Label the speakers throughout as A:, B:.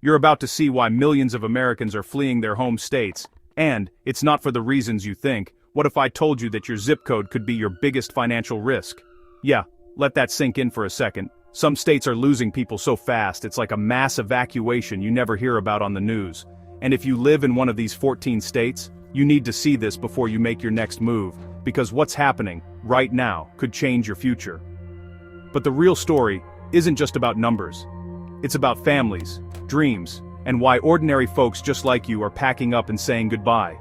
A: You're about to see why millions of Americans are fleeing their home states. And, it's not for the reasons you think. What if I told you that your zip code could be your biggest financial risk? Yeah, let that sink in for a second. Some states are losing people so fast it's like a mass evacuation you never hear about on the news. And if you live in one of these 14 states, you need to see this before you make your next move, because what's happening, right now, could change your future. But the real story isn't just about numbers. It's about families, dreams, and why ordinary folks just like you are packing up and saying goodbye.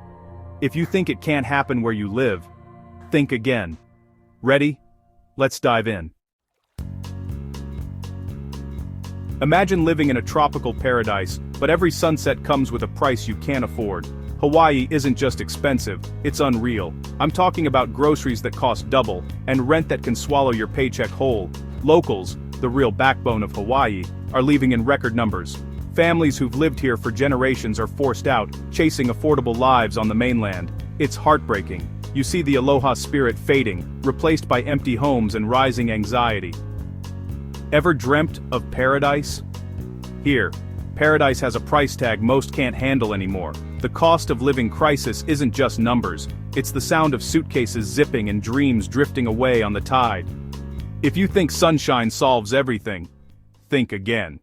A: If you think it can't happen where you live, think again. Ready? Let's dive in. Imagine living in a tropical paradise, but every sunset comes with a price you can't afford. Hawaii isn't just expensive, it's unreal. I'm talking about groceries that cost double, and rent that can swallow your paycheck whole. Locals, the real backbone of Hawaii, are leaving in record numbers. Families who've lived here for generations are forced out, chasing affordable lives on the mainland. It's heartbreaking. You see the aloha spirit fading, replaced by empty homes and rising anxiety. Ever dreamt of paradise? Here, paradise has a price tag most can't handle anymore. The cost of living crisis isn't just numbers, it's the sound of suitcases zipping and dreams drifting away on the tide. If you think sunshine solves everything, think again.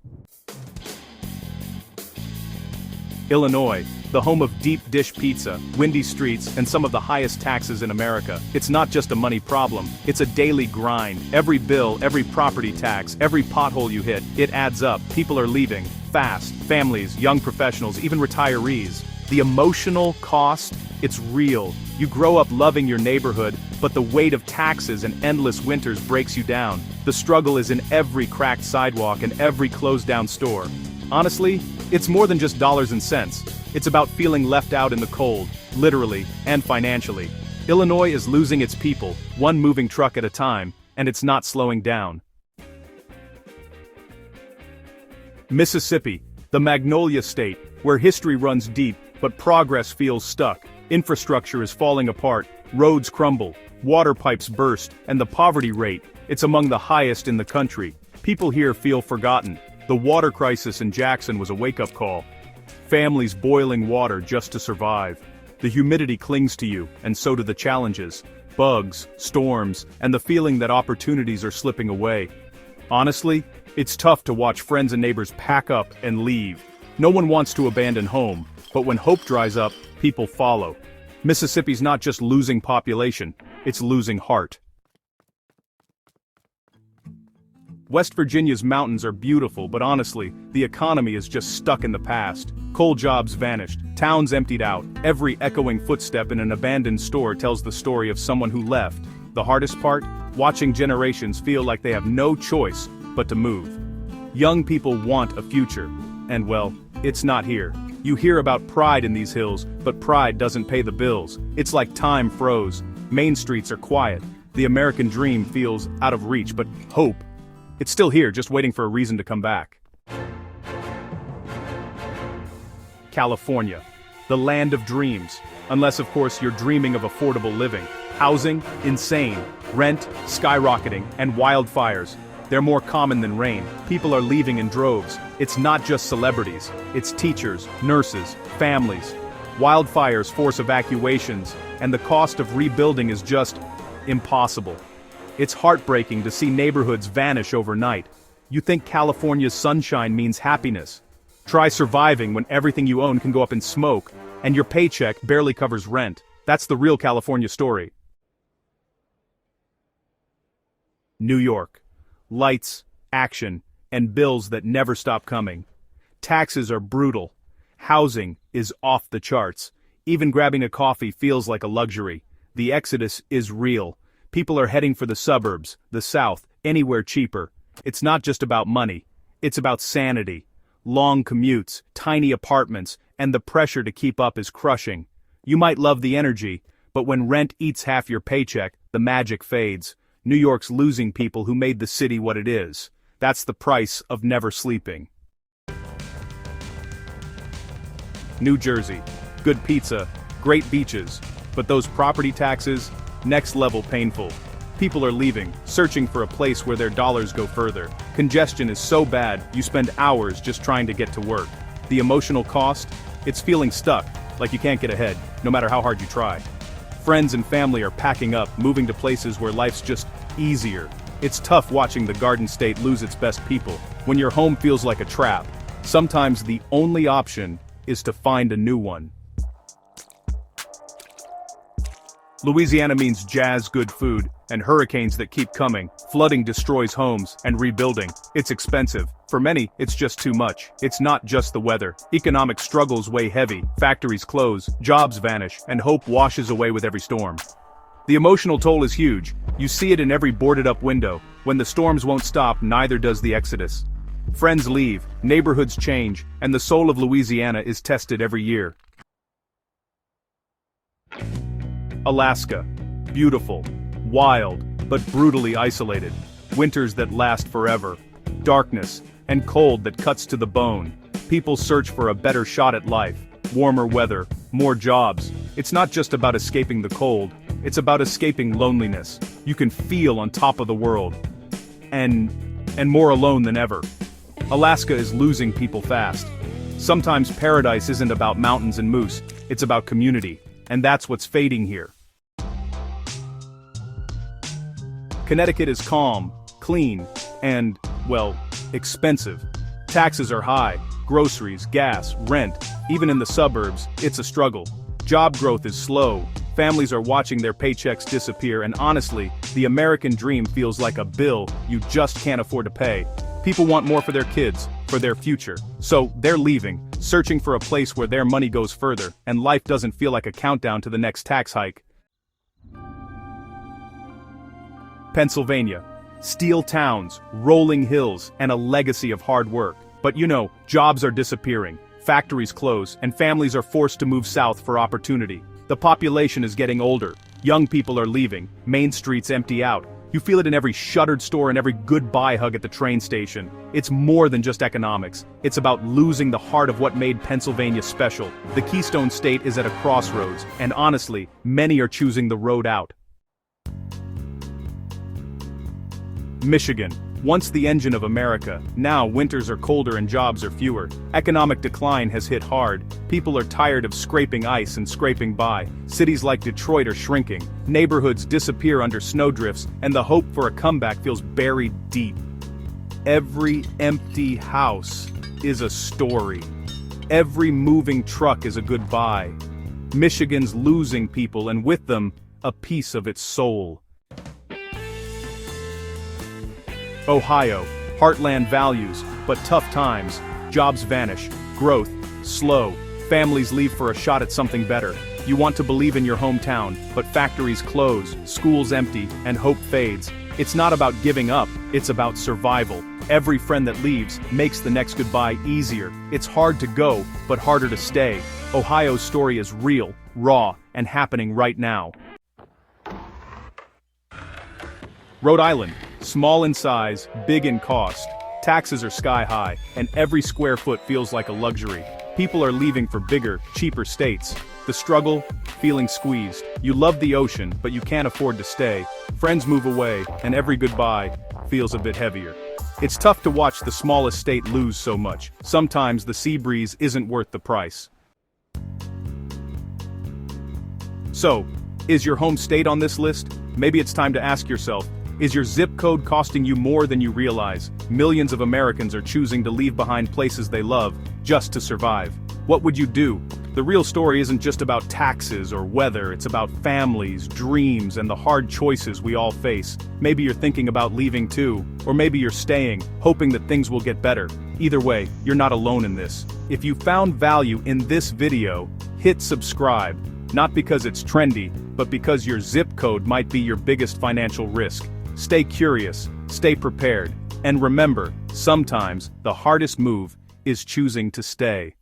A: Illinois, the home of deep dish pizza, windy streets, and some of the highest taxes in America. It's not just a money problem, it's a daily grind. Every bill, every property tax, every pothole you hit, it adds up. People are leaving, fast. Families, young professionals, even retirees. The emotional cost, it's real. You grow up loving your neighborhood, but the weight of taxes and endless winters breaks you down. The struggle is in every cracked sidewalk and every closed-down store. Honestly, it's more than just dollars and cents. It's about feeling left out in the cold, literally and financially. Illinois is losing its people, one moving truck at a time, and it's not slowing down. Mississippi, the Magnolia State, where history runs deep, but progress feels stuck. Infrastructure is falling apart, roads crumble, water pipes burst, and the poverty rate, it's among the highest in the country. People here feel forgotten. The water crisis in Jackson was a wake-up call. Families boiling water just to survive. The humidity clings to you, and so do the challenges. Bugs, storms, and the feeling that opportunities are slipping away. Honestly, it's tough to watch friends and neighbors pack up and leave. No one wants to abandon home, but when hope dries up, people follow. Mississippi's not just losing population, it's losing heart. West Virginia's mountains are beautiful, but honestly, the economy is just stuck in the past. Coal jobs vanished, towns emptied out, every echoing footstep in an abandoned store tells the story of someone who left. The hardest part? Watching generations feel like they have no choice but to move. Young people want a future, and well, it's not here. You hear about pride in these hills, but pride doesn't pay the bills. It's like time froze. Main streets are quiet. The American dream feels out of reach, but hope, it's still here, just waiting for a reason to come back. California, the land of dreams. Unless, of course, you're dreaming of affordable living. Housing, insane. Rent, skyrocketing, and wildfires. They're more common than rain. People are leaving in droves. It's not just celebrities. It's teachers, nurses, families. Wildfires force evacuations, and the cost of rebuilding is just impossible. It's heartbreaking to see neighborhoods vanish overnight. You think California's sunshine means happiness. Try surviving when everything you own can go up in smoke, and your paycheck barely covers rent. That's the real California story. New York. Lights, action, and bills that never stop coming. Taxes are brutal. Housing is off the charts. Even grabbing a coffee feels like a luxury. The exodus is real. People are heading for the suburbs, the South, anywhere cheaper. It's not just about money. It's about sanity. Long commutes, tiny apartments, and the pressure to keep up is crushing. You might love the energy, but when rent eats half your paycheck, the magic fades. New York's losing people who made the city what it is. That's the price of never sleeping. New Jersey. Good pizza, great beaches, but those property taxes, next level painful. People are leaving, searching for a place where their dollars go further. Congestion is so bad, you spend hours just trying to get to work. The emotional cost? It's feeling stuck, like you can't get ahead, no matter how hard you try. Friends and family are packing up, moving to places where life's just easier. It's tough watching the Garden State lose its best people, when your home feels like a trap. Sometimes the only option is to find a new one. Louisiana means jazz, good food, and hurricanes that keep coming. Flooding destroys homes, and rebuilding, it's expensive. For many, it's just too much. It's not just the weather. Economic struggles weigh heavy, factories close, jobs vanish, and hope washes away with every storm. The emotional toll is huge. You see it in every boarded-up window. When the storms won't stop, neither does the exodus. Friends leave, neighborhoods change, and the soul of Louisiana is tested every year. Alaska. Beautiful, wild, but brutally isolated. Winters that last forever. Darkness, and cold that cuts to the bone. People search for a better shot at life. Warmer weather, more jobs. It's not just about escaping the cold. It's about escaping loneliness. You can feel on top of the world. And more alone than ever. Alaska is losing people fast. Sometimes paradise isn't about mountains and moose, it's about community. And that's what's fading here. Connecticut is calm, clean, and, well, expensive. Taxes are high, groceries, gas, rent. Even in the suburbs, it's a struggle. Job growth is slow, families are watching their paychecks disappear, and honestly, the American dream feels like a bill you just can't afford to pay. People want more for their kids, for their future. So, they're leaving, searching for a place where their money goes further, and life doesn't feel like a countdown to the next tax hike. Pennsylvania. Steel towns, rolling hills, and a legacy of hard work. But jobs are disappearing, factories close, and families are forced to move south for opportunity. The population is getting older, young people are leaving, main streets empty out. You feel it in every shuttered store and every goodbye hug at the train station. It's more than just economics. It's about losing the heart of what made Pennsylvania special. The Keystone State is at a crossroads, and honestly, many are choosing the road out. Michigan. Once the engine of America, now winters are colder and jobs are fewer. Economic decline has hit hard. People are tired of scraping ice and scraping by. Cities like Detroit are shrinking. Neighborhoods disappear under snowdrifts, and the hope for a comeback feels buried deep. Every empty house is a story. Every moving truck is a goodbye. Michigan's losing people, and with them, a piece of its soul. Ohio. Heartland values, but tough times. Jobs vanish. Growth, slow. Families leave for a shot at something better. You want to believe in your hometown, but factories close, schools empty, and hope fades. It's not about giving up, it's about survival. Every friend that leaves makes the next goodbye easier. It's hard to go, but harder to stay. Ohio's story is real, raw, and happening right now. Rhode Island. Small in size, big in cost. Taxes are sky high, and every square foot feels like a luxury. People are leaving for bigger, cheaper states. The struggle? Feeling squeezed. You love the ocean, but you can't afford to stay. Friends move away, and every goodbye feels a bit heavier. It's tough to watch the smallest state lose so much. Sometimes the sea breeze isn't worth the price. So, is your home state on this list? Maybe it's time to ask yourself, is your zip code costing you more than you realize? Millions of Americans are choosing to leave behind places they love, just to survive. What would you do? The real story isn't just about taxes or weather, it's about families, dreams, and the hard choices we all face. Maybe you're thinking about leaving too, or maybe you're staying, hoping that things will get better. Either way, you're not alone in this. If you found value in this video, hit subscribe. Not because it's trendy, but because your zip code might be your biggest financial risk. Stay curious, stay prepared, and remember, sometimes the hardest move is choosing to stay.